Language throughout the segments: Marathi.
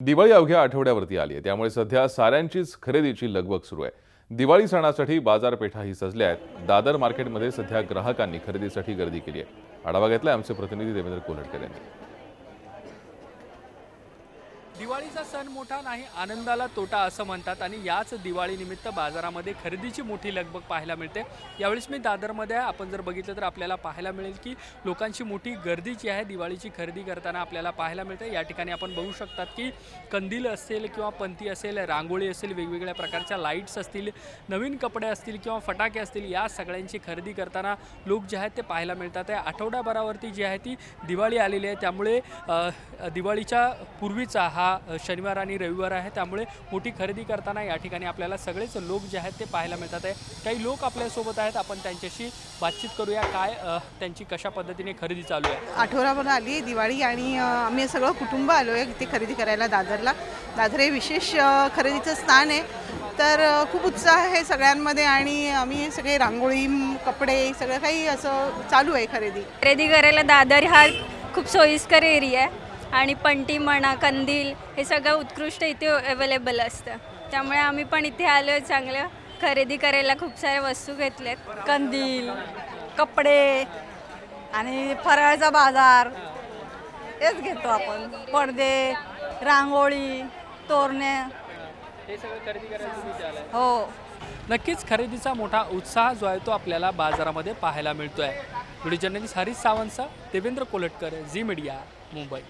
दिवाळी अवघ्या आठवड्यावरती आली आहे, त्यामुळे सध्या साऱ्यांचीच खरेदीची लगबग सुरू आहे। दिवाळी सणासाठी बाजारपेठाही सजल्या आहेत। दादर मार्केटमध्ये सध्या ग्राहकांनी खरेदीसाठी गर्दी केली आहे। आढावा घेतलाय आमचे प्रतिनिधी देवेंद्र कोल्हटकर यांनी। दिवाळीचा सण मोठा नाही, आनंदाला तोटा असं म्हणतात आणि याच दिवाळीनिमित्त बाजारामध्ये खरेदीची मोठी लगबग पाहायला मिळते। यावेळेस मी दादरमध्ये आहे। आपण जर बघितलं तर आपल्याला पाहायला मिळेल की लोकांची मोठी गर्दी जी आहे दिवाळीची खरेदी करताना आपल्याला पाहायला मिळते। या ठिकाणी आपण बघू शकतात की कंदील असेल किंवा पंती असेल, रांगोळी असेल, वेगवेगळ्या प्रकारच्या लाईट्स असतील, नवीन कपडे असतील किंवा फटाके असतील, या सगळ्यांची खरेदी करताना लोक जे आहेत ते पाहायला मिळतात। आठवड्याभरावरती जी आहे ती दिवाळी आलेली आहे, त्यामुळे दिवाळीच्या पूर्वीचा हा शनिवार आणि रविवार आहे, त्यामुळे मोठी खरेदी करताना या ठिकाणी आपल्याला सगळेच लोक जे आहेत ते पाहायला मिळतात आहे। काही लोक आपल्यासोबत आहेत, आपण त्यांच्याशी बातचीत करूया, काय त्यांची कशा पद्धतीने खरेदी चालू आहे। आठवडाभर आली दिवाळी आणि आम्ही सगळं कुटुंब आलो आहे इथे खरेदी करायला दादरला। दादर हे विशेष खरेदीचं स्थान आहे, तर खूप उत्साह आहे सगळ्यांमध्ये आणि आम्ही सगळे रांगोळी, कपडे सगळं काही असं चालू आहे खरेदी करायला। दादर हा खूप सोयीस्कर एरिया आहे आणि पंटी म्हणा, कंदील हे सगळं उत्कृष्ट इथे अवेलेबल असतं, त्यामुळे आम्ही पण इथे आलो आहे चांगलं खरेदी करायला। खूप साऱ्या वस्तू घेतल्यात, कंदील, कपडे आणि फराळाचा बाजार हेच घेतो आपण। पडदे, रांगोळी, तोरणे हे सगळं खरेदी करायला तुम्ही आलाय? हो, नक्कीच खरेदीचा मोठा उत्साह जो आहे तो आपल्याला बाजारामध्ये पाहायला मिळतोय। Video journalist Harish Sawant, Devendra Kolhatkar, Zee Media, Mumbai.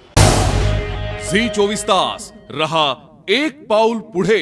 झी 24 तास रहा एक पाऊल पुढे।